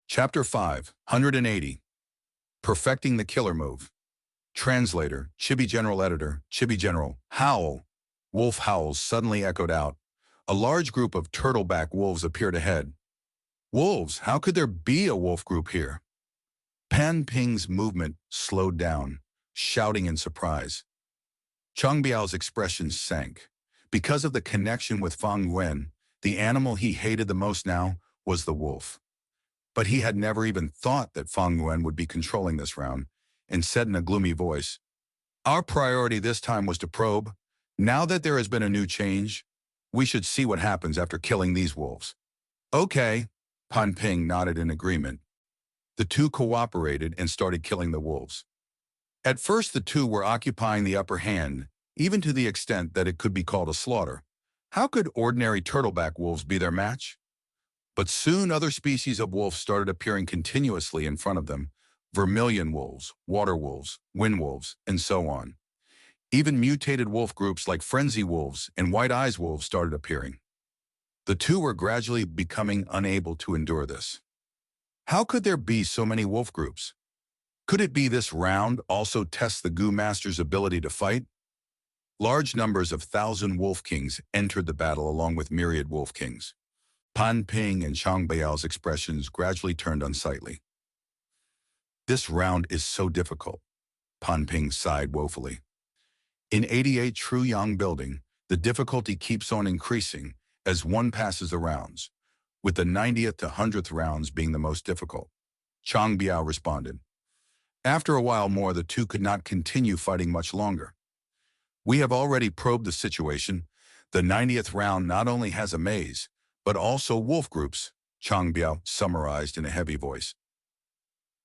Chapter 5, 180. Perfecting the Killer Move. Translator, Chibi General Editor, Chibi General, Howl. Wolf howls suddenly echoed out. A large group of turtleback wolves appeared ahead. Wolves? How could there be a wolf group here? Pan Ping's movement slowed down, shouting in surprise. Chang Biao's expression sank. Because of the connection with Fang Yuan, the animal he hated the most now was the wolf. But he had never even thought that Fang Yuan would be controlling this round, and said in a gloomy voice, "Our priority this time was to probe. Now that there has been a new change, we should see what happens after killing these wolves." "Okay," Pan Ping nodded in agreement. The two cooperated and started killing the wolves. At first the two were occupying the upper hand, even to the extent that it could be called a slaughter. How could ordinary turtleback wolves be their match? But soon other species of wolves started appearing continuously in front of them: vermilion wolves, water wolves, wind wolves, and so on. Even mutated wolf groups like frenzy wolves and white eyes wolves started appearing. The two were gradually becoming unable to endure this. How could there be so many wolf groups? Could it be this round also tests the Gu Master's ability to fight? Large numbers of 1,000 wolf kings entered the battle along with myriad wolf kings. Pan Ping and Chang Biao's expressions gradually turned unsightly. "This round is so difficult," Pan Ping sighed woefully. In 88 True Yang Building, the difficulty keeps on increasing as one passes the rounds, with the 90th to 100th rounds being the most difficult. Chang Biao responded. After a while more, the two could not continue fighting much longer. "We have already probed the situation. The 90th round not only has a maze, but also wolf groups," Chang Biao summarized in a heavy voice.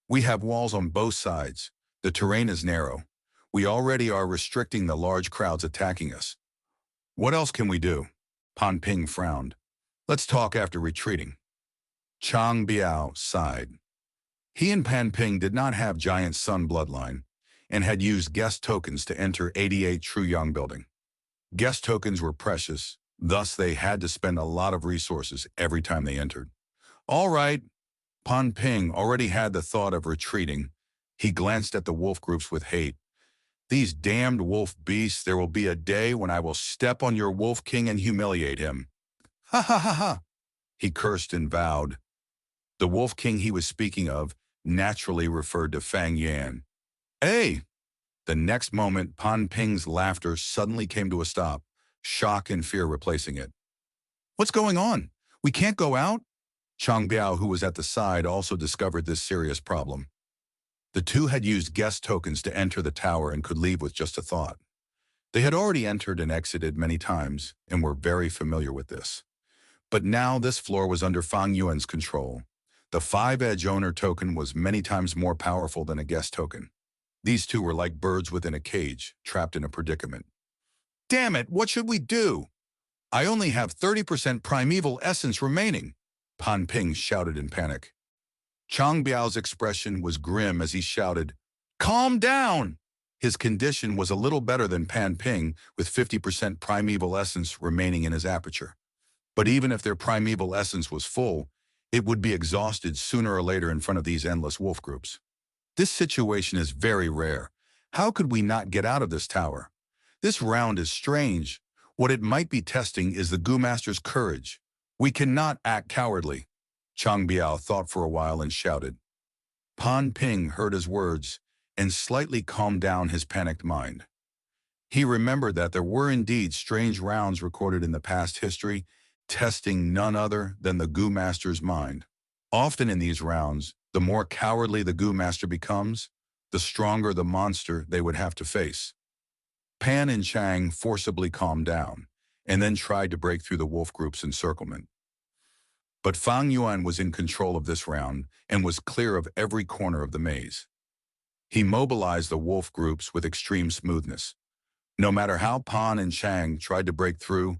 "We have walls on both sides. The terrain is narrow. We already are restricting the large crowds attacking us. What else can we do?" Pan Ping frowned. "Let's talk after retreating." Chang Biao sighed. He and Pan Ping did not have giant sun bloodline, and had used guest tokens to enter 88 True Yang Building. Guest tokens were precious, thus they had to spend a lot of resources every time they entered. "All right." Pan Ping already had the thought of retreating. He glanced at the wolf groups with hate. "These damned wolf beasts, there will be a day when I will step on your wolf king and humiliate him." "Ha ha ha ha," he cursed and vowed. The wolf king he was speaking of naturally referred to Fang Yan. "Hey!" The next moment, Pan Ping's laughter suddenly came to a stop, shock and fear replacing it. "What's going on? We can't go out?" Chang Biao, who was at the side, also discovered this serious problem. The two had used guest tokens to enter the tower and could leave with just a thought. They had already entered and exited many times and were very familiar with this. But now this floor was under Fang Yuan's control. The 5-edge owner token was many times more powerful than a guest token. These two were like birds within a cage, trapped in a predicament. "Damn it, what should we do? I only have 30% primeval essence remaining," Pan Ping shouted in panic. Chang Biao's expression was grim as he shouted, "Calm down!" His condition was a little better than Pan Ping, with 50% primeval essence remaining in his aperture. But even if their primeval essence was full, it would be exhausted sooner or later in front of these endless wolf groups. This situation is very rare. How could we not get out of this tower? This round is strange. What it might be testing is the Gu Master's courage. We cannot act cowardly. Chang Biao thought for a while and shouted. Pan Ping heard his words and slightly calmed down his panicked mind. He remembered that there were indeed strange rounds recorded in the past history, testing none other than the Gu Master's mind. Often in these rounds, the more cowardly the Gu Master becomes, the stronger the monster they would have to face. Pan and Chang forcibly calmed down, and then tried to break through the wolf group's encirclement. But Fang Yuan was in control of this round and was clear of every corner of the maze. He mobilized the wolf groups with extreme smoothness. No matter how Pan and Chang tried to break through,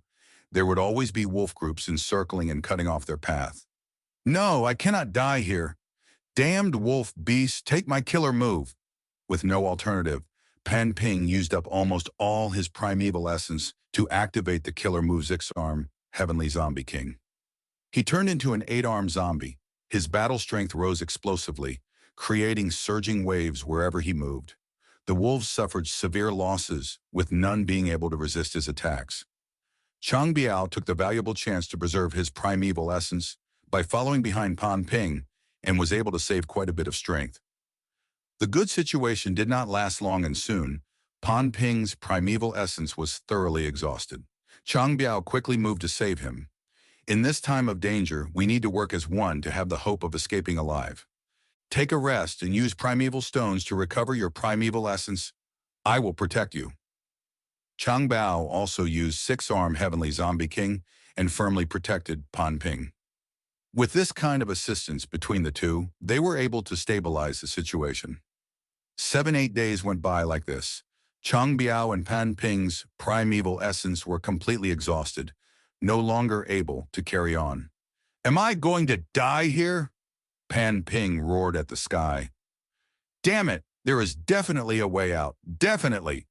there would always be wolf groups encircling and cutting off their path. "No, I cannot die here. Damned wolf beast, take my killer move." With no alternative, Pan Ping used up almost all his primeval essence to activate the killer move Zixarm, Heavenly Zombie King. He turned into an 8-armed zombie, His battle strength rose explosively, creating surging waves wherever he moved. The wolves suffered severe losses, with none being able to resist his attacks. Chang Biao took the valuable chance to preserve his primeval essence by following behind Pan Ping and was able to save quite a bit of strength. The good situation did not last long, and soon, Pan Ping's primeval essence was thoroughly exhausted. Chang Biao quickly moved to save him. In this time of danger, we need to work as one to have the hope of escaping alive. Take a rest and use primeval stones to recover your primeval essence. I will protect you. Chang Bao also used six-arm Heavenly Zombie King and firmly protected Pan Ping. With this kind of assistance between the two, they were able to stabilize the situation. 7-8 days went by like this. Chang Biao and Pan Ping's primeval essence were completely exhausted, no longer able to carry on. Am I going to die here? Pan Ping roared at the sky. Damn it, there is definitely a way out, definitely.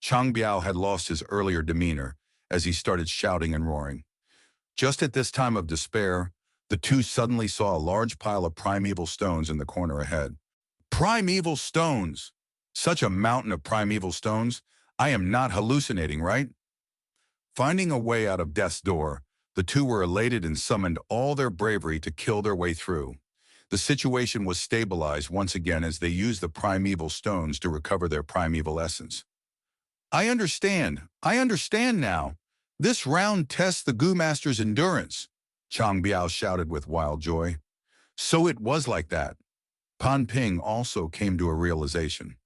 Chang Biao had lost his earlier demeanor as he started shouting and roaring. Just at this time of despair, the two suddenly saw a large pile of primeval stones in the corner ahead. Primeval stones! Such a mountain of primeval stones. I am not hallucinating, right? Finding a way out of death's door, the two were elated and summoned all their bravery to kill their way through. The situation was stabilized once again as they used the primeval stones to recover their primeval essence. I understand now. This round tests the Goo Master's endurance, Chang Biao shouted with wild joy. So it was like that. Pan Ping also came to a realization.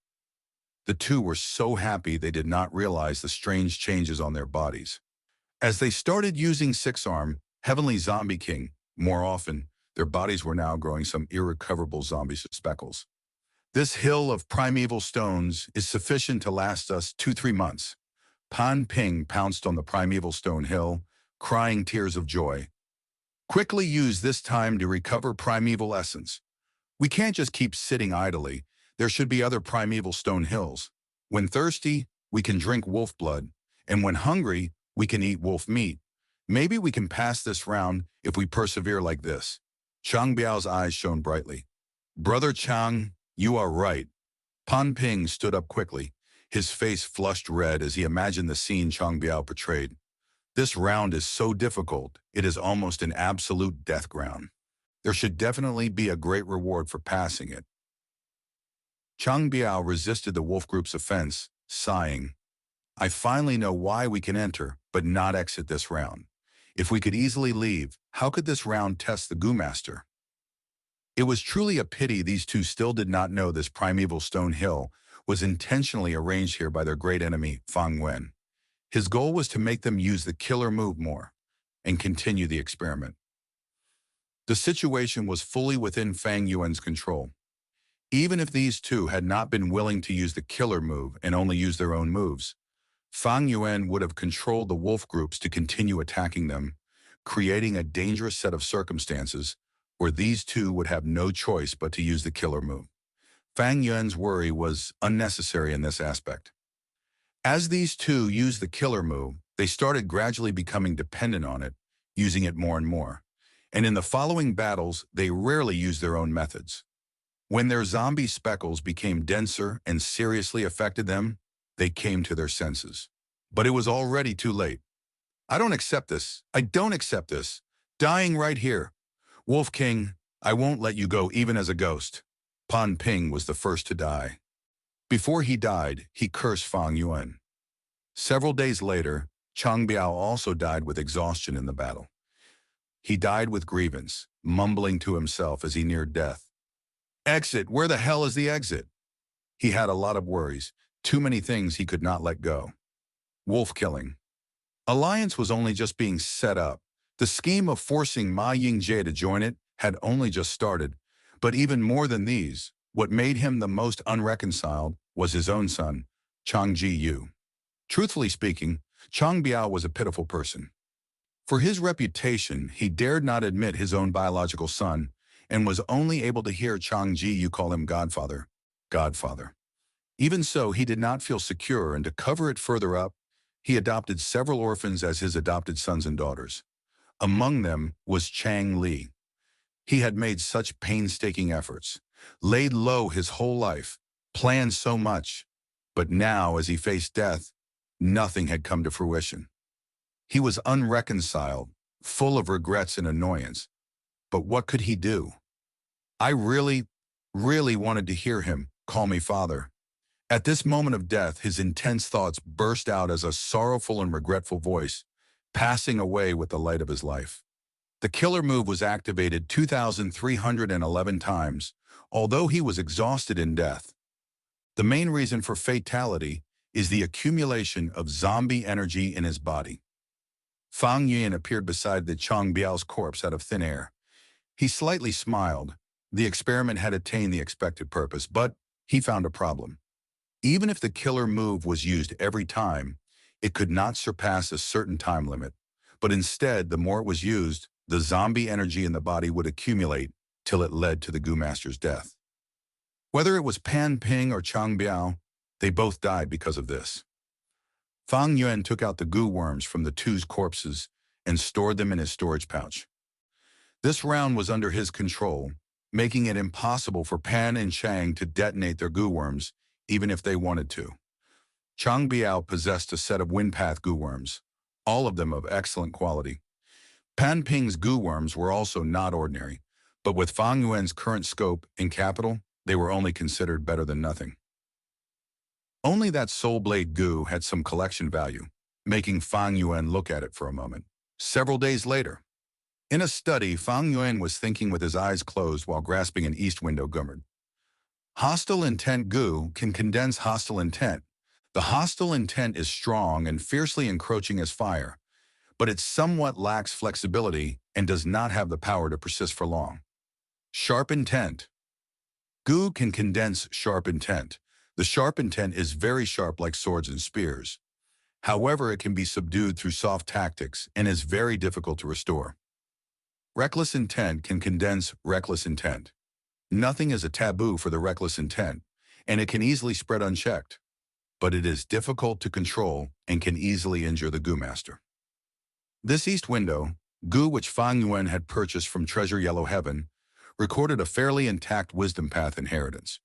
The two were so happy they did not realize the strange changes on their bodies. As they started using six-arm, Heavenly Zombie King, more often, their bodies were now growing some irrecoverable zombie speckles. This hill of primeval stones is sufficient to last us 2-3 months. Pan Ping pounced on the primeval stone hill, crying tears of joy. Quickly use this time to recover primeval essence. We can't just keep sitting idly. There should be other primeval stone hills. When thirsty, we can drink wolf blood, and when hungry, we can eat wolf meat. Maybe we can pass this round if we persevere like this. Chang Biao's eyes shone brightly. Brother Chang, you are right. Pan Ping stood up quickly, his face flushed red as he imagined the scene Chang Biao portrayed. This round is so difficult, it is almost an absolute death ground. There should definitely be a great reward for passing it. Chang Biao resisted the wolf group's offense, sighing. I finally know why we can enter, but not exit this round. If we could easily leave, how could this round test the Goo Master? It was truly a pity these two still did not know this primeval stone hill was intentionally arranged here by their great enemy, Fang Yuan. His goal was to make them use the killer move more and continue the experiment. The situation was fully within Fang Yuan's control. Even if these two had not been willing to use the killer move and only use their own moves, Fang Yuan would have controlled the wolf groups to continue attacking them, creating a dangerous set of circumstances where these two would have no choice but to use the killer move. Fang Yuan's worry was unnecessary in this aspect. As these two used the killer move, they started gradually becoming dependent on it, using it more and more. And in the following battles, they rarely used their own methods. When their zombie speckles became denser and seriously affected them, they came to their senses. But it was already too late. I don't accept this. I don't accept this. Dying right here. Wolf King, I won't let you go even as a ghost. Pan Ping was the first to die. Before he died, he cursed Fang Yuan. Several days later, Chang Biao also died with exhaustion in the battle. He died with grievance, mumbling to himself as he neared death. Exit, where the hell is the exit? He had a lot of worries, too many things he could not let go. Wolf killing. Alliance was only just being set up. The scheme of forcing Ma Yingjie to join it had only just started. But even more than these, what made him the most unreconciled was his own son, Chang Ji-yu. Truthfully speaking, Chang Biao was a pitiful person. For his reputation, he dared not admit his own biological son and was only able to hear Chang Ji-yu call him Godfather. Godfather. Even so, he did not feel secure, and to cover it further up, he adopted several orphans as his adopted sons and daughters. Among them was Chang Li. He had made such painstaking efforts, laid low his whole life, planned so much, but now, as he faced death, nothing had come to fruition. He was unreconciled, full of regrets and annoyance, but what could he do? I really wanted to hear him call me father. At this moment of death, his intense thoughts burst out as a sorrowful and regretful voice, passing away with the light of his life. The killer move was activated 2,311 times, although he was exhausted in death. The main reason for fatality is the accumulation of zombie energy in his body. Fang Yuan appeared beside the Chang Biao's corpse out of thin air. He slightly smiled. The experiment had attained the expected purpose, but he found a problem. Even if the killer move was used every time, it could not surpass a certain time limit. But instead, the more it was used, the zombie energy in the body would accumulate till it led to the Goo Master's death. Whether it was Pan Ping or Chang Biao, they both died because of this. Fang Yuan took out the goo worms from the two's corpses and stored them in his storage pouch. This round was under his control, making it impossible for Pan and Chang to detonate their goo worms, even if they wanted to. Chang Biao possessed a set of windpath goo worms, all of them of excellent quality. Pan Ping's goo worms were also not ordinary, but with Fang Yuan's current scope and capital, they were only considered better than nothing. Only that soul blade goo had some collection value, making Fang Yuan look at it for a moment. Several days later, in a study, Fang Yuan was thinking with his eyes closed while grasping an east window gummerd. Hostile intent goo can condense hostile intent. The hostile intent is strong and fiercely encroaching as fire, but it somewhat lacks flexibility and does not have the power to persist for long. Sharp intent. Goo can condense sharp intent. The sharp intent is very sharp like swords and spears. However, it can be subdued through soft tactics and is very difficult to restore. Reckless intent can condense reckless intent. Nothing is a taboo for the reckless intent, and it can easily spread unchecked. But it is difficult to control and can easily injure the Goo Master. This east window, goo which Fang Yuan had purchased from Treasure Yellow Heaven, recorded a fairly intact wisdom path inheritance.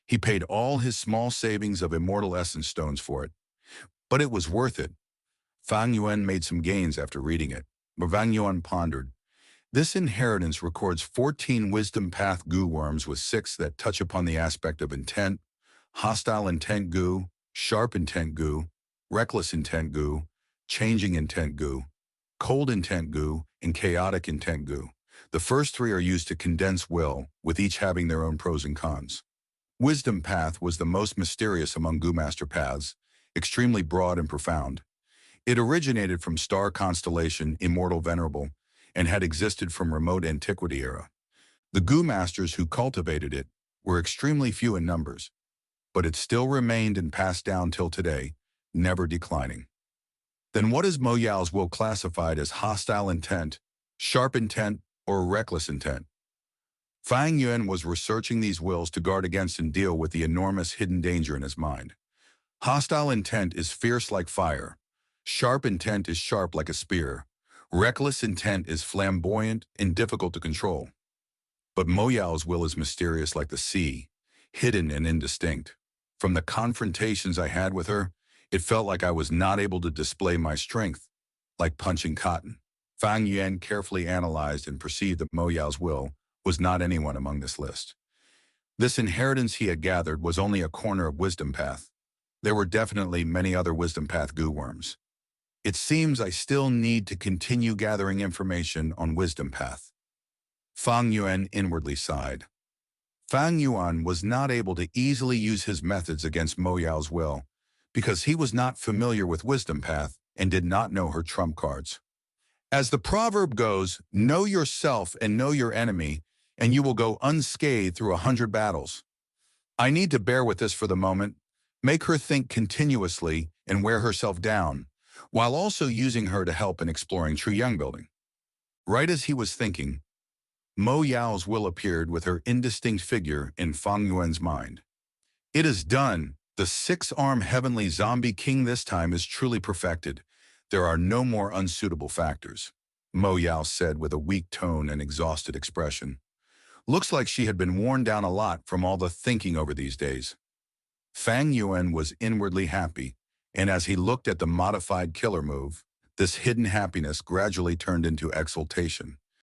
He paid all his small savings of immortal essence stones for it, but it was worth it. Fang Yuan made some gains after reading it, but Fang Yuan pondered. This inheritance records 14 wisdom path goo worms with 6 that touch upon the aspect of intent, hostile intent goo, sharp intent goo, reckless intent goo, changing intent goo, cold intent goo, and chaotic intent goo. The first 3 are used to condense will, with each having their own pros and cons. Wisdom Path was the most mysterious among Goo Master paths, extremely broad and profound. It originated from star constellation Immortal Venerable and had existed from remote antiquity era. The Goo Masters who cultivated it were extremely few in numbers, but it still remained and passed down till today, never declining. Then what is Mo Yao's will classified as hostile intent, sharp intent, or reckless intent? Fang Yuan was researching these wills to guard against and deal with the enormous hidden danger in his mind. Hostile intent is fierce like fire. Sharp intent is sharp like a spear. Reckless intent is flamboyant and difficult to control. But Mo Yao's will is mysterious like the sea, hidden and indistinct. From the confrontations I had with her, it felt like I was not able to display my strength, like punching cotton. Fang Yuan carefully analyzed and perceived that Mo Yao's will was not anyone among this list. This inheritance he had gathered was only a corner of Wisdom Path. There were definitely many other Wisdom Path goo worms. It seems I still need to continue gathering information on Wisdom Path. Fang Yuan inwardly sighed. Fang Yuan was not able to easily use his methods against Mo Yao's will because he was not familiar with Wisdom Path and did not know her trump cards. As the proverb goes, know yourself and know your enemy, and you will go unscathed through 100 battles. I need to bear with this for the moment, make her think continuously and wear herself down, while also using her to help in exploring true Yang building. Right as he was thinking, Mo Yao's will appeared with her indistinct figure in Fang Yuan's mind. It is done. The 6-armed heavenly zombie king this time is truly perfected. There are no more unsuitable factors, Mo Yao said with a weak tone and exhausted expression. Looks like she had been worn down a lot from all the thinking over these days. Fang Yuan was inwardly happy, and as he looked at the modified killer move, this hidden happiness gradually turned into exultation.